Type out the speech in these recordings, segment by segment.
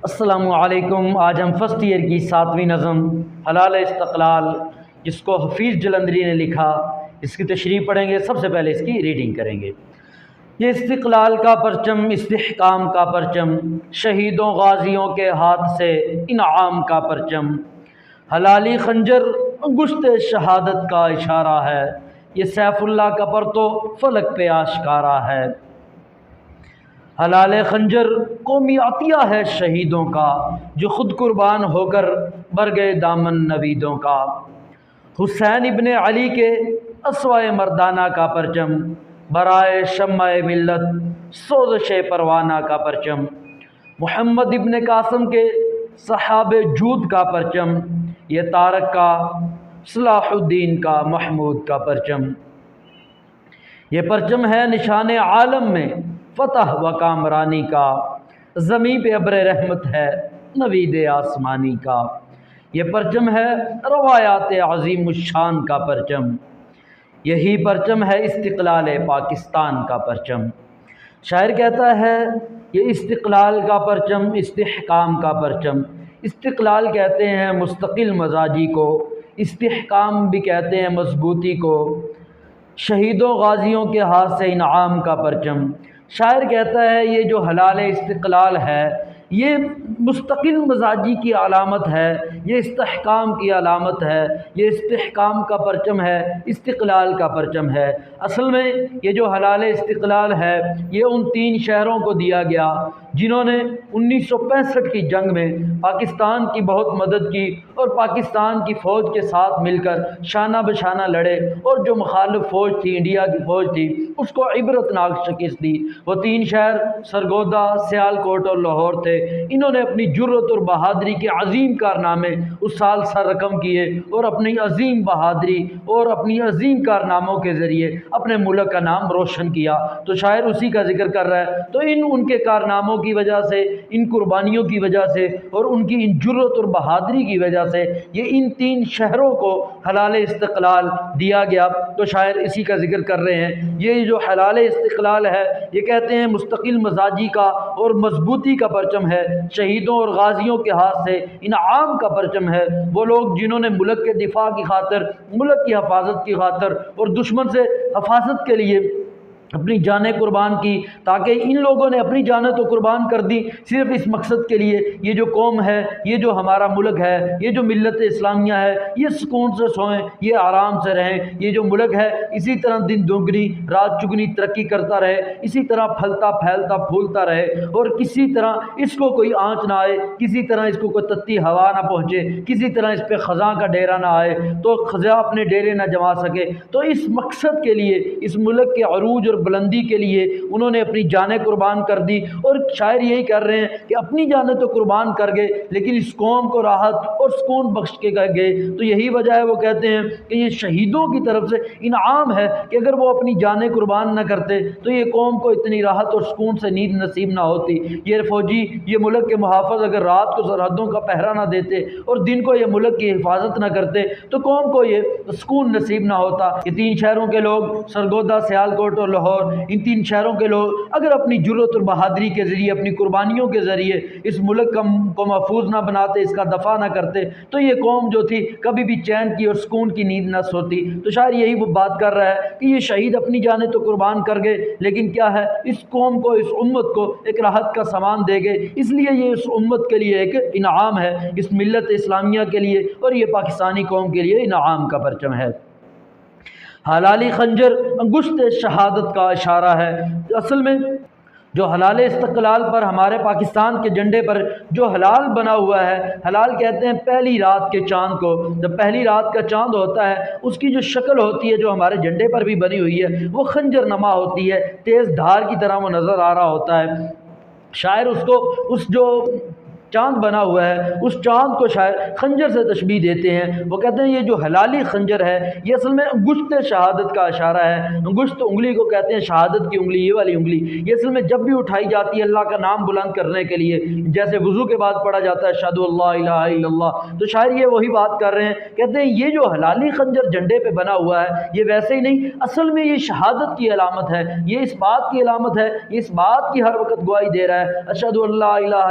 السلام علیکم۔ آج ہم فرسٹ ایئر کی 7ویں نظم حلال استقلال، جس کو حفیظ جلندری نے لکھا، اس کی تشریح پڑھیں گے۔ سب سے پہلے اس کی ریڈنگ کریں گے۔ یہ استقلال کا پرچم، استحکام کا پرچم، شہیدوں غازیوں کے ہاتھ سے انعام کا پرچم، حلالی خنجر انگشت شہادت کا اشارہ ہے، یہ سیف اللہ کا پرتو فلک پہ آشکارا ہے۔ حلال خنجر قومی عطیہ ہے شہیدوں کا، جو خود قربان ہو کر بر گئے دامن نویدوں کا۔ حسین ابن علی کے اسوۂ مردانہ کا پرچم، برائے شمع ملت سوزش پروانہ کا پرچم۔ محمد ابن قاسم کے صحاب جود کا پرچم، یہ تارک کا صلاح الدین کا محمود کا پرچم۔ یہ پرچم ہے نشان عالم میں فتح و کامرانی کا، زمیں پہ ابر رحمت ہے نوید آسمانی کا۔ یہ پرچم ہے روایات عظیم الشان کا پرچم، یہی پرچم ہے استقلال پاکستان کا پرچم۔ شاعر کہتا ہے یہ استقلال کا پرچم، استحکام کا پرچم۔ استقلال کہتے ہیں مستقل مزاجی کو، استحکام بھی کہتے ہیں مضبوطی کو، شہیدوں غازیوں کے ہاتھ سے انعام کا پرچم۔ شاعر کہتا ہے یہ جو حلال استقلال ہے یہ مستقل مزاجی کی علامت ہے، یہ استحکام کی علامت ہے، یہ استحکام کا پرچم ہے، استقلال کا پرچم ہے۔ اصل میں یہ جو حلال استقلال ہے یہ ان 3 شہروں کو دیا گیا جنہوں نے 1965 کی جنگ میں پاکستان کی بہت مدد کی اور پاکستان کی فوج کے ساتھ مل کر شانہ بشانہ لڑے، اور جو مخالف فوج تھی، انڈیا کی فوج تھی، اس کو عبرتناک شکست دی۔ وہ 3 شہر سرگودا، سیالکوٹ اور لاہور تھے۔ انہوں نے اپنی جرت اور بہادری کے عظیم کارنامے اس سال سر رقم کیے، اور اپنی عظیم بہادری اور اپنی عظیم کارناموں کے ذریعے اپنے ملک کا نام روشن کیا۔ تو شاعر اسی کا ذکر کر رہا ہے۔ تو ان کے کارناموں کی وجہ سے، ان قربانیوں کی وجہ سے اور ان کی ان جرت اور بہادری کی وجہ سے یہ ان 3 شہروں کو حلال استقلال دیا گیا۔ تو شاعر اسی کا ذکر کر رہے ہیں۔ یہ جو حلال استقلال ہے یہ کہتے ہیں مستقل مزاجی کا اور مضبوطی کا پرچم ہے، شہیدوں اور غازیوں کے ہاتھ سے انعام کا پرچم ہے۔ وہ لوگ جنہوں نے ملک کے دفاع کی خاطر، ملک کی حفاظت کی خاطر اور دشمن سے حفاظت کے لیے اپنی جانیں قربان کی، تاکہ ان لوگوں نے اپنی جانیں تو قربان کر دی صرف اس مقصد کے لیے یہ جو قوم ہے، یہ جو ہمارا ملک ہے، یہ جو ملت اسلامیہ ہے، یہ سکون سے سوئیں، یہ آرام سے رہیں، یہ جو ملک ہے اسی طرح دن دوگنی رات چگنی ترقی کرتا رہے، اسی طرح پھلتا پھیلتا پھولتا رہے، اور کسی طرح اس کو کوئی آنچ نہ آئے، کسی طرح اس کو کوئی تتی ہوا نہ پہنچے، کسی طرح اس پہ خزاں کا ڈیرا نہ آئے تو خزاں اپنے ڈیرے نہ جما سکے۔ تو اس مقصد کے لیے، اس ملک کے عروج اور بلندی کے لیے انہوں نے اپنی جانیں قربان کر دی، اور شاعر یہی کر رہے ہیں کہ اپنی جانیں تو قربان کر گئے لیکن اس قوم کو راحت اور سکون بخش کے گئے۔ تو یہی وجہ ہے وہ کہتے ہیں کہ یہ شہیدوں کی طرف سے انعام ہے کہ اگر وہ اپنی جانیں قربان نہ کرتے تو یہ قوم کو اتنی راحت اور سکون سے نیند نصیب نہ ہوتی۔ یہ فوجی، یہ ملک کے محافظ اگر رات کو سرحدوں کا پہرا نہ دیتے اور دن کو یہ ملک کی حفاظت نہ کرتے تو قوم کو یہ سکون نصیب نہ ہوتا۔ یہ 3 شہروں کے لوگ، سرگودا، سیالکوٹ اور لاہور، ان 3 شہروں کے لوگ اگر اپنی جرت اور بہادری کے ذریعے، اپنی قربانیوں کے ذریعے اس ملک کو محفوظ نہ بناتے، اس کا دفاع نہ کرتے تو یہ قوم جو تھی کبھی بھی چین کی اور سکون کی نیند نہ سوتی۔ تو شاعر یہی وہ بات کر رہا ہے کہ یہ شہید اپنی جانیں تو قربان کر گئے لیکن کیا ہے، اس قوم کو، اس امت کو ایک راحت کا سامان دے گئے، اس لیے یہ اس امت کے لیے ایک انعام ہے، اس ملت اسلامیہ کے لیے اور یہ پاکستانی قوم کے لیے انعام کا پرچم ہے۔ حلالی خنجر انگشت شہادت کا اشارہ ہے۔ اصل میں جو حلال استقلال پر، ہمارے پاکستان کے جھنڈے پر جو حلال بنا ہوا ہے، حلال کہتے ہیں پہلی رات کے چاند کو۔ جب پہلی رات کا چاند ہوتا ہے اس کی جو شکل ہوتی ہے جو ہمارے جھنڈے پر بھی بنی ہوئی ہے وہ خنجر نما ہوتی ہے، تیز دھار کی طرح وہ نظر آ رہا ہوتا ہے۔ شاعر اس کو، اس جو چاند بنا ہوا ہے اس چاند کو شاعر خنجر سے تشبیہ دیتے ہیں۔ وہ کہتے ہیں یہ جو حلالی خنجر ہے یہ اصل میں انگشت شہادت کا اشارہ ہے۔ انگشت انگلی کو کہتے ہیں، شہادت کی انگلی، یہ والی انگلی، یہ اصل میں جب بھی اٹھائی جاتی ہے اللہ کا نام بلند کرنے کے لیے، جیسے وضو کے بعد پڑھا جاتا ہے اشہد اللہ الہ الا اللہ، تو شاعر یہ وہی بات کر رہے ہیں، کہتے ہیں یہ جو حلالی خنجر جھنڈے پہ بنا ہوا ہے یہ ویسے ہی نہیں، اصل میں یہ شہادت کی علامت ہے، یہ اس بات کی علامت ہے، یہ اس بات کی ہر وقت گواہی دے رہا ہے اشہد اللہ الہ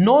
9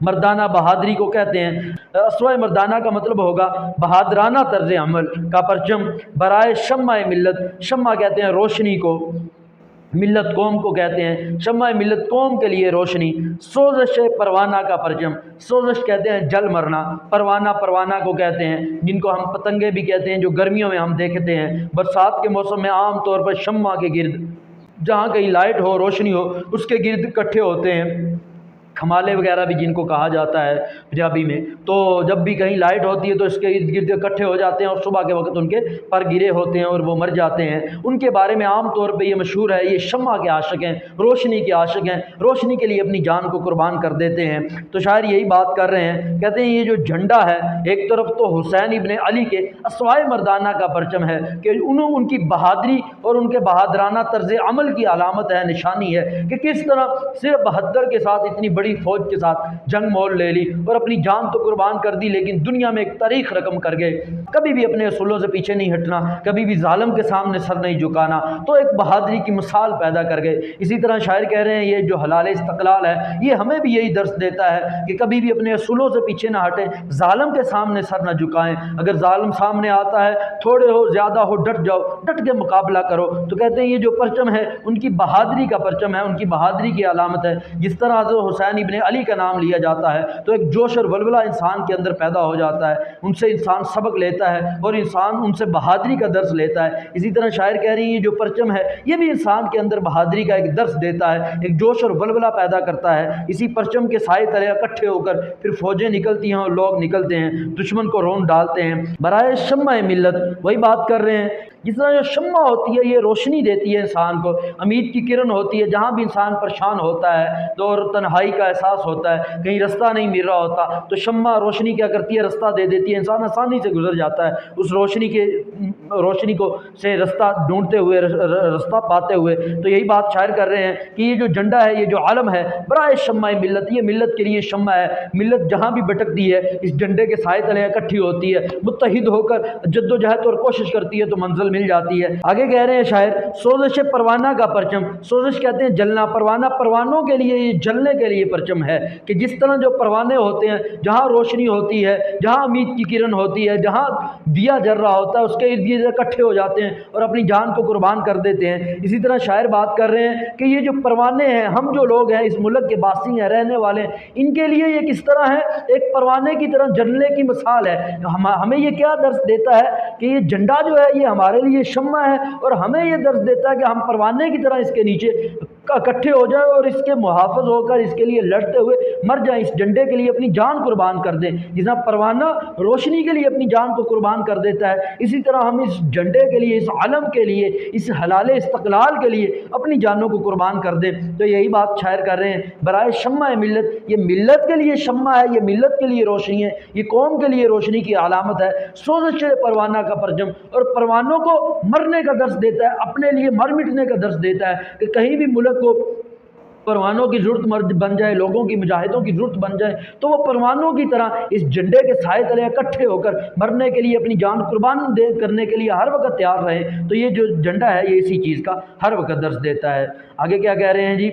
مردانہ بہادری کو کہتے ہیں۔ اسوہ مردانہ کا مطلب ہوگا بہادرانہ طرز عمل کا پرچم برائے شمع ملت، شمع کہتے ہیں روشنی کو، ملت قوم کو کہتے ہیں، شمع ملت قوم کے لیے روشنی۔ سوزش پروانہ کا پرچم، سوزش کہتے ہیں جل مرنا، پروانہ پروانہ کو کہتے ہیں جن کو ہم پتنگے بھی کہتے ہیں، جو گرمیوں میں ہم دیکھتے ہیں۔ برسات کے موسم میں عام طور پر شمع کے گرد، جہاں کہیں لائٹ ہو روشنی ہو اس کے گرد اکٹھے ہوتے ہیں، کھمالے وغیرہ بھی جن کو کہا جاتا ہے پنجابی میں۔ تو جب بھی کہیں لائٹ ہوتی ہے تو اس کے ارد گرد اکٹھے ہو جاتے ہیں اور صبح کے وقت ان کے پر گرے ہوتے ہیں اور وہ مر جاتے ہیں۔ ان کے بارے میں عام طور پہ یہ مشہور ہے، یہ شمع کے عاشق ہیں، روشنی کے عاشق ہیں، روشنی کے لیے اپنی جان کو قربان کر دیتے ہیں۔ تو شاعر یہی بات کر رہے ہیں، کہتے ہیں یہ جو جھنڈا ہے ایک طرف تو حسین ابن علی کے اسوائے مردانہ کا پرچم ہے کہ ان کی بہادری اور ان کے بہادرانہ طرز عمل کی علامت ہے، نشانی ہے کہ کس طرح صرف 72 کے ساتھ اتنی بڑی فوج کے ساتھ جنگ مول لے لی اور اپنی جان تو قربان کر دی، لیکن دنیا میں ایک تاریخ رقم کر گئے۔ کبھی بھی اپنے اصولوں سے پیچھے نہیں ہٹنا، کبھی بھی ظالم کے سامنے سر نہیں جھکانا، تو ایک بہادری کی مثال پیدا کر گئے۔ اسی طرح شاعر کہہ رہے ہیں یہ جو حلال استقلال ہے یہ ہمیں بھی یہی درس دیتا ہے کہ کبھی بھی اپنے اصولوں سے پیچھے نہ ہٹیں، ظالم کے سامنے سر نہ جھکائیں۔ اگر ظالم سامنے آتا ہے، تھوڑے ہو زیادہ ہو، ڈٹ جاؤ، ڈٹ کے مقابلہ کرو۔ تو کہتے ہیں یہ جو پرچم ہے ان کی بہادری کا پرچم ہے، ان کی بہادری کی علامت ہے۔ جس طرح حضرت حسین ابن علی کا نام لیا جاتا ہے تو ایک جوش اور ولولہ انسان کے اندر پیدا ہو جاتا ہے، ان سے انسان سبق لیتا ہے اور انسان ان سے بہادری کا درس لیتا ہے۔ اسی طرح شاعر کہہ رہی ہیں یہ جو پرچم ہے یہ بھی انسان کے اندر بہادری کا ایک درس دیتا ہے، ایک جوش اور ولولہ پیدا کرتا ہے۔ اسی پرچم کے سائے تلے اکٹھے ہو کر پھر فوجیں نکلتی ہیں اور لوگ نکلتے ہیں، دشمن کو رون ڈالتے ہیں۔ برائے شمع ملت، وہی بات کر رہے ہیں، جس طرح جو شمع ہوتی ہے یہ روشنی دیتی ہے انسان کو، امید کی کرن ہوتی ہے، جہاں بھی انسان پریشان ہوتا ہے تو اور تنہائی کا احساس ہوتا ہے، کہیں رستہ نہیں مل رہا ہوتا تو شمع روشنی کیا کرتی ہے، رستہ دے دیتی ہے، انسان آسانی سے گزر جاتا ہے اس روشنی کو سے رستہ ڈھونڈتے ہوئے، رستہ پاتے ہوئے۔ تو یہی بات شاعر کر رہے ہیں کہ یہ جو جھنڈا ہے، یہ جو علم ہے، برائے شمع ملت، یہ ملت کے لیے شمع ہے۔ ملت جہاں بھی بھٹکتی ہے اس جھنڈے کے سائے تلے اکٹھی ہوتی ہے، متحد ہو کر جد و جہد اور کوشش کرتی ہے تو منزل مل جاتی ہے۔ آگے کہہ رہے ہیں شاعر سوزش پروانہ کا پرچم، سوزش کہتے ہیں جلنا، پروانہ پروانوں کے لیے، یہ جلنے کے لیے پرچم ہے کہ جس طرح جو پروانے ہوتے ہیں جہاں روشنی ہوتی ہے، جہاں امید کی کرن ہوتی ہے، جہاں دیا جل رہا ہوتا ہے اس کے ارد گرد اکٹھے ہو جاتے ہیں اور اپنی جان کو قربان کر دیتے ہیں۔ اسی طرح شاعر بات کر رہے ہیں کہ یہ جو پروانے ہیں، ہم جو لوگ ہیں اس ملک کے باسی ہیں، رہنے والے ہیں، ان کے لیے یہ کس طرح ہے، ایک پروانے کی طرح جلنے کی مثال ہے۔ ہمیں یہ کیا درس دیتا ہے کہ یہ جھنڈا جو ہے یہ ہمارے لیے شمع ہے اور ہمیں یہ درس دیتا ہے کہ ہم پروانے کی طرح اس کے نیچے اکٹھے ہو جائیں اور اس کے محافظ ہو کر اس کے لیے لڑتے ہوئے مر جائیں، اس جھنڈے کے لیے اپنی جان قربان کر دیں۔ جس طرح پروانہ روشنی کے لیے اپنی جان کو قربان کر دیتا ہے، اسی طرح ہم اس جھنڈے کے لیے، اس علم کے لیے، اس حلال استقلال کے لیے اپنی جانوں کو قربان کر دیں۔ تو یہی بات شاعر کر رہے ہیں، برائے شمع ملت، یہ ملت کے لیے شمع ہے، یہ ملت کے لیے روشنی ہے، یہ قوم کے لیے روشنی کی علامت ہے۔ سوزش پروانہ کا پرچم، اور پروانوں کو مرنے کا درس دیتا ہے، اپنے لیے مر مٹنے کا درس دیتا ہے کہ کہیں بھی ملک کو پروانوں کی ضرورت بن جائے، لوگوں کی، مجاہدوں کی ضرورت بن جائے تو وہ پروانوں کی طرح اس جھنڈے کے سائے تلے اکٹھے ہو کر مرنے کے لیے، اپنی جان قربان کرنے کے لیے ہر وقت تیار رہیں۔ تو یہ جو جھنڈا ہے یہ اسی چیز کا ہر وقت درس دیتا ہے۔ آگے کیا کہہ رہے ہیں جی،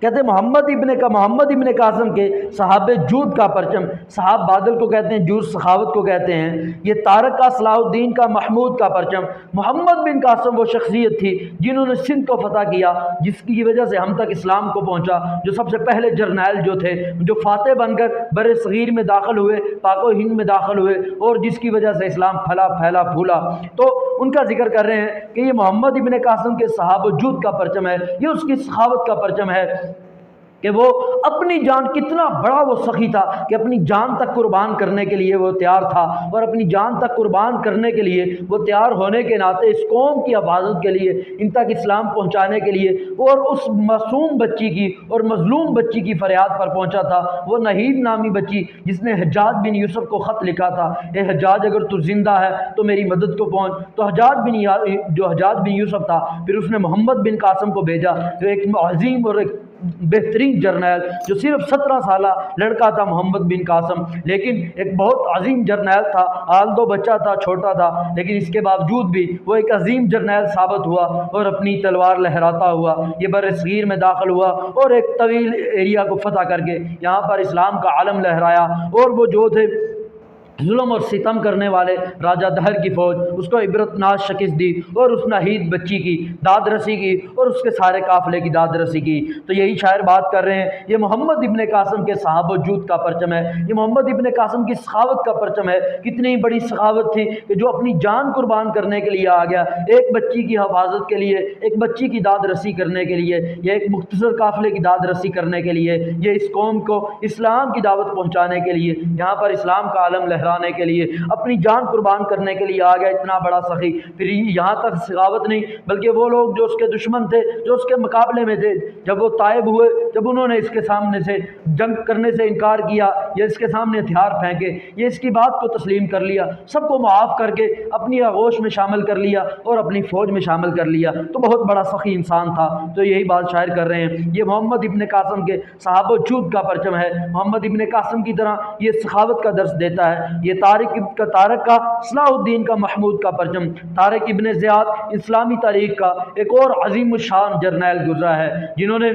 کہتے ہیں محمد ابن قاسم کے صحاب جود کا پرچم، صحاب بادل کو کہتے ہیں، جود سخاوت کو کہتے ہیں۔ یہ طارق کا، صلاح الدین کا، محمود کا پرچم۔ محمد بن قاسم وہ شخصیت تھی جنہوں نے سندھ کو فتح کیا، جس کی وجہ سے ہم تک اسلام کو پہنچا، جو سب سے پہلے جرنیل جو تھے، جو فاتح بن کر بر صغیر میں داخل ہوئے، پاک و ہند میں داخل ہوئے اور جس کی وجہ سے اسلام پھیلا پھولا۔ تو ان کا ذکر کر رہے ہیں کہ یہ محمد ابن قاسم کے صحاب جود کا پرچم ہے، یہ اس کی سخاوت کا پرچم ہے کہ وہ اپنی جان، کتنا بڑا وہ سخی تھا کہ اپنی جان تک قربان کرنے کے لیے وہ تیار تھا، اور اپنی جان تک قربان کرنے کے لیے وہ تیار ہونے کے ناطے اس قوم کی حفاظت کے لیے، ان تک اسلام پہنچانے کے لیے، اور اس معصوم بچی کی اور مظلوم بچی کی فریاد پر پہنچا تھا، وہ نہید نامی بچی جس نے حجاج بن یوسف کو خط لکھا تھا، اے حجاج اگر تو زندہ ہے تو میری مدد کو پہنچ۔ تو حجاج بن یوسف تھا، پھر اس نے محمد بن قاسم کو بھیجا، جو ایک عظیم اور ایک بہترین جرنیل جو صرف 17 سالہ لڑکا تھا محمد بن قاسم، لیکن ایک بہت عظیم جرنیل تھا، آلدو بچہ تھا، چھوٹا تھا، لیکن اس کے باوجود بھی وہ ایک عظیم جرنیل ثابت ہوا اور اپنی تلوار لہراتا ہوا یہ بر صغیر میں داخل ہوا اور ایک طویل ایریا کو فتح کر کے یہاں پر اسلام کا علم لہرایا۔ اور وہ جو تھے ظلم اور ستم کرنے والے راجہ دہر کی فوج، اس کو عبرتناک شکست دی اور اس ناہید بچی کی داد رسی کی اور اس کے سارے قافلے کی داد رسی کی۔ تو یہی شاعر بات کر رہے ہیں، یہ محمد ابن قاسم کے صحاب و جود کا پرچم ہے، یہ محمد ابن قاسم کی سخاوت کا پرچم ہے۔ کتنی بڑی سخاوت تھی کہ جو اپنی جان قربان کرنے کے لیے آ گیا، ایک بچی کی حفاظت کے لیے، ایک بچی کی داد رسی کرنے کے لیے، یا ایک مختصر قافلے کی داد رسی کرنے کے لیے، یہ اس قوم کو اسلام کی دعوت پہنچانے کے لیے، یہاں پر اسلام کا علم لہرانے کے لیے، اپنی جان قربان کرنے کے لیے آ گیا، اتنا بڑا سخی۔ پھر یہاں تک سخاوت نہیں، بلکہ وہ لوگ جو اس کے دشمن تھے، جو اس کے مقابلے میں تھے، جب وہ طائب ہوئے، جب انہوں نے اس کے سامنے سے جنگ کرنے سے انکار کیا یا اس کے سامنے ہتھیار پھینکے، یہ اس کی بات کو تسلیم کر لیا، سب کو معاف کر کے اپنی آغوش میں شامل کر لیا اور اپنی فوج میں شامل کر لیا، تو بہت بڑا سخی انسان تھا۔ تو یہی بات شاعر کر رہے ہیں، یہ محمد ابن قاسم کے صحاب و جود کا پرچم ہے۔ محمد ابن قاسم کی طرح یہ سخاوت کا درس دیتا ہے۔ یہ طارق کا صلاح الدین کا محمود کا پرچم، طارق ابن زیاد اسلامی تاریخ کا ایک اور عظیم الشان جرنیل گزرا ہے، جنہوں نے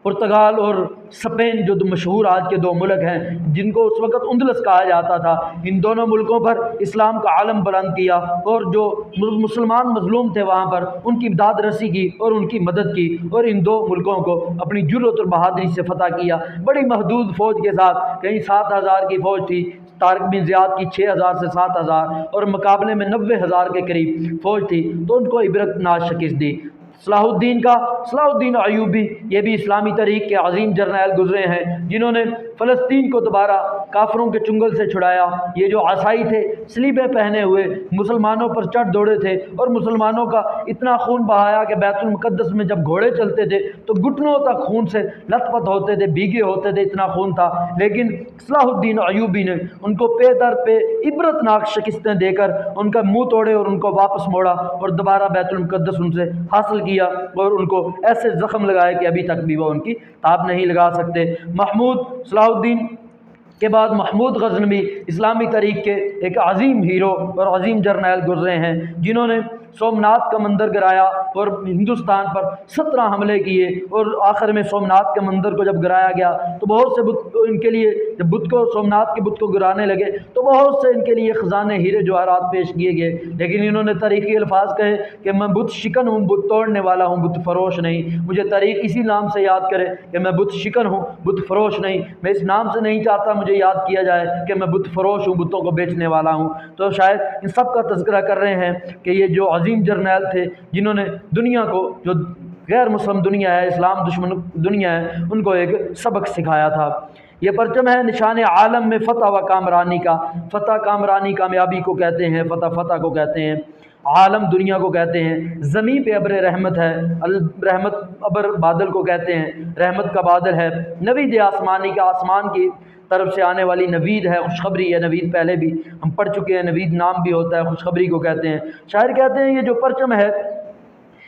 پرتگال اور اسپین جو مشہور آج کے دو ملک ہیں، جن کو اس وقت اندلس کہا جاتا تھا، ان دونوں ملکوں پر اسلام کا علم بلند کیا اور جو مسلمان مظلوم تھے وہاں پر ان کی امداد رسی کی اور ان کی مدد کی، اور ان دو ملکوں کو اپنی جرأت اور بہادری سے فتح کیا، بڑی محدود فوج کے ساتھ۔ کہیں 7,000 کی فوج تھی طارق بن زیاد کی، 6,000 سے 7,000، اور مقابلے میں 90,000 کے قریب فوج تھی، تو ان کو عبرتناک شکست دی۔ صلاح الدین ایوبی، یہ بھی اسلامی تاریخ کے عظیم جرنیل گزرے ہیں، جنہوں نے فلسطین کو دوبارہ کافروں کے چنگل سے چھڑایا۔ یہ جو عصائی تھے، سلیبیں پہنے ہوئے مسلمانوں پر چڑھ دوڑے تھے اور مسلمانوں کا اتنا خون بہایا کہ بیت المقدس میں جب گھوڑے چلتے تھے تو گھٹنوں تک خون سے لت پت ہوتے تھے، بھیگے ہوتے تھے، اتنا خون تھا۔ لیکن صلاح الدین ایوبی نے ان کو پے در پہ عبرتناک شکستیں دے کر ان کا منہ توڑے اور ان کو واپس موڑا اور دوبارہ بیت المقدس ان سے حاصل کیا اور ان کو ایسے زخم لگائے کہ ابھی تک بھی وہ ان کی تاب نہیں لگا سکتے۔ صلاح الدین کے بعد محمود غزنوی اسلامی تاریخ کے ایک عظیم ہیرو اور عظیم جرنیل گزرے ہیں، جنہوں نے سومناتھ کا مندر گرایا اور ہندوستان پر 17 حملے کیے، اور آخر میں سومناتھ کے مندر کو جب گرایا گیا تو بہت سے بت ان کے لیے، جب بت کو سومناتھ کے بت کو گرانے لگے تو بہت سے ان کے لیے خزانے ہیرے جواہرات پیش کیے گئے، لیکن انہوں نے تاریخی الفاظ کہے کہ میں بت شکن ہوں، بت توڑنے والا ہوں، بت فروش نہیں۔ مجھے تاریخ اسی نام سے یاد کرے کہ میں بت شکن ہوں، بت فروش نہیں۔ میں اس نام سے نہیں چاہتا مجھے یاد کیا جائے کہ میں بت فروش ہوں، بتوں کو بیچنے والا ہوں۔ تو شاید ان سب کا تذکرہ کر رہے ہیں کہ یہ جو عظیم جرنیل تھے، جنہوں نے دنیا کو، جو غیر مسلم دنیا ہے، اسلام دشمن دنیا ہے، ان کو ایک سبق سکھایا تھا۔ یہ پرچم ہے نشان عالم میں فتح و کامرانی کا۔ فتح کامرانی کامیابی کو کہتے ہیں، فتح کو کہتے ہیں، عالم دنیا کو کہتے ہیں۔ زمین پہ ابر رحمت ہے، رحمت ابر بادل کو کہتے ہیں، رحمت کا بادل ہے۔ نوید آسمانی کا، آسمان کی طرف سے آنے والی نوید ہے، خوشخبری ہے۔ نوید پہلے بھی ہم پڑھ چکے ہیں، نوید نام بھی ہوتا ہے، خوشخبری کو کہتے ہیں۔ شاعر کہتے ہیں یہ جو پرچم ہے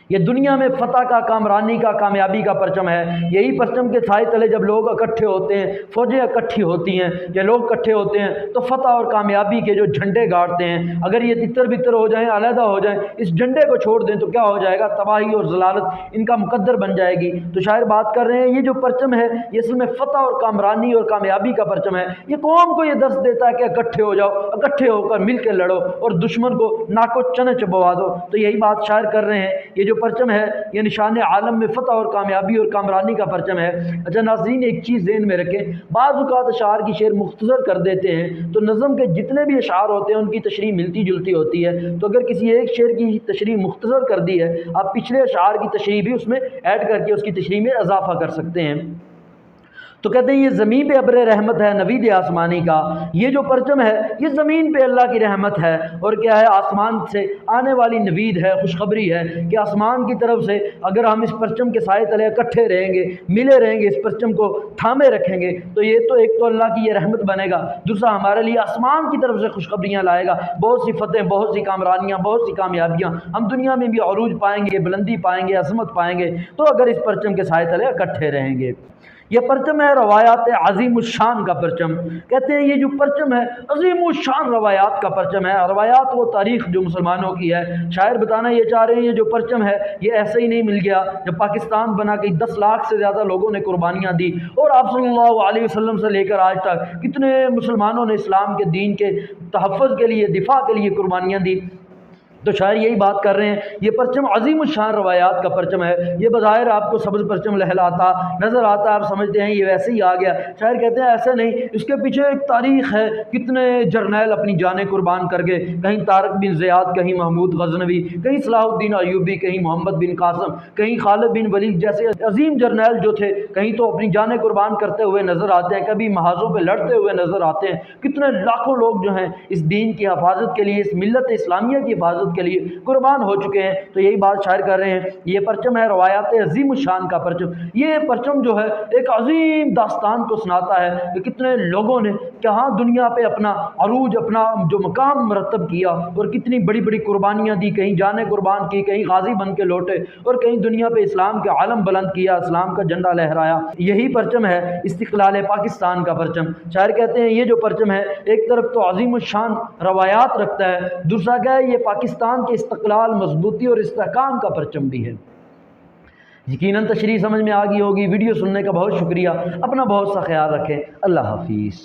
یہ دنیا میں فتح کا، کامرانی کا، کامیابی کا پرچم ہے۔ یہی پرچم کے سائے تلے جب لوگ اکٹھے ہوتے ہیں، فوجیں اکٹھی ہوتی ہیں یا لوگ اکٹھے ہوتے ہیں تو فتح اور کامیابی کے جو جھنڈے گاڑتے ہیں، اگر یہ تتر بتر ہو جائیں، علیحدہ ہو جائیں، اس جھنڈے کو چھوڑ دیں تو کیا ہو جائے گا؟ تباہی اور ضلالت ان کا مقدر بن جائے گی۔ تو شاعر بات کر رہے ہیں یہ جو پرچم ہے یہ اصل میں فتح اور کامرانی اور کامیابی کا پرچم ہے۔ یہ قوم کو یہ درس دیتا ہے کہ اکٹھے ہو جاؤ، اکٹھے ہو کر مل کے لڑو اور دشمن کو ناکو چنے چبوا دو۔ تو یہی بات شاعر کر رہے ہیں، یہ جو پرچم ہے یہ نشان عالم میں فتح اور کامیابی اور کامرانی کا پرچم ہے۔ اچھا ناظرین، ایک چیز ذہن میں رکھیں، بعض اوقات اشعار کی شعر مختصر کر دیتے ہیں تو نظم کے جتنے بھی اشعار ہوتے ہیں ان کی تشریح ملتی جلتی ہوتی ہے، تو اگر کسی ایک شعر کی تشریح مختصر کر دی ہے، آپ پچھلے اشعار کی تشریح بھی اس میں ایڈ کر کے اس کی تشریح میں اضافہ کر سکتے ہیں۔ تو کہتے ہیں یہ زمین پہ ابر رحمت ہے نوید آسمانی کا، یہ جو پرچم ہے یہ زمین پہ اللہ کی رحمت ہے، اور کیا ہے آسمان سے آنے والی نوید ہے، خوشخبری ہے کہ آسمان کی طرف سے اگر ہم اس پرچم کے سائے تلے اکٹھے رہیں گے، ملے رہیں گے، اس پرچم کو تھامے رکھیں گے، تو یہ تو ایک تو اللہ کی یہ رحمت بنے گا، دوسرا ہمارے لیے آسمان کی طرف سے خوشخبریاں لائے گا، بہت سی فتح، بہت سی کامرانیاں، بہت سی کامیابیاں، ہم دنیا میں بھی عروج پائیں گے، بلندی پائیں گے، عظمت پائیں گے، تو اگر اس پرچم کے سائے تلے اکٹھے رہیں گے۔ یہ پرچم ہے روایات عظیم الشان کا پرچم، کہتے ہیں یہ جو پرچم ہے عظیم الشان روایات کا پرچم ہے۔ روایات وہ تاریخ جو مسلمانوں کی ہے، شاعر بتانا یہ چاہ رہے ہیں یہ جو پرچم ہے یہ ایسے ہی نہیں مل گیا، جب پاکستان بنا کے 10 لاکھ سے زیادہ لوگوں نے قربانیاں دی، اور آپ صلی اللہ علیہ وسلم سے لے کر آج تک کتنے مسلمانوں نے اسلام کے دین کے تحفظ کے لیے، دفاع کے لیے قربانیاں دی، تو شاعر یہی بات کر رہے ہیں یہ پرچم عظیم الشان روایات کا پرچم ہے۔ یہ بظاہر آپ کو سبز پرچم لہلاتا نظر آتا، آپ سمجھتے ہیں یہ ویسے ہی آ گیا، شاعر کہتے ہیں ایسے نہیں، اس کے پیچھے ایک تاریخ ہے، کتنے جرنیل اپنی جانیں قربان کر گئے، کہیں طارق بن زیاد، کہیں محمود غزنوی، کہیں صلاح الدین ایوبی، کہیں محمد بن قاسم، کہیں خالد بن ولید جیسے عظیم جرنیل جو تھے، کہیں تو اپنی جانیں قربان کرتے ہوئے نظر آتے ہیں، کبھی محاذوں پہ لڑتے ہوئے نظر آتے ہیں، کتنے لاکھوں لوگ جو ہیں اس دین کی حفاظت کے لیے، اس ملت اسلامیہ کی حفاظت کے لیے قربان ہو چکے ہیں۔ تو یہی بات شاعر کر رہے ہیں یہ پرچم ہے روایات عظیم الشان کا پرچم، یہ پرچم جو ہے ایک عظیم داستان کو سناتا ہے کہ کتنے لوگوں نے کہاں دنیا پہ اپنا عروج، اپنا جو مقام مرتب کیا، اور کتنی بڑی بڑی قربانیاں دی، کہیں جانیں قربان کی، کہیں غازی بن کے لوٹے، اور کہیں دنیا پہ اسلام کا علم بلند کیا، اسلام کا جھنڈا لہرایا۔ یہی پرچم ہے استقلال پاکستان کا پرچم۔ شاعر کہتے ہیں یہ جو پرچم ہے ایک طرف تو عظیم الشان روایات رکھتا ہے، دوسرا کیا ہے یہ پاکستان کے استقلال، مضبوطی اور استحکام کا پرچم بھی ہے۔ یقیناً تشریح سمجھ میں آ گئی ہوگی۔ ویڈیو سننے کا بہت شکریہ، اپنا بہت سا خیال رکھیں، اللہ حافظ۔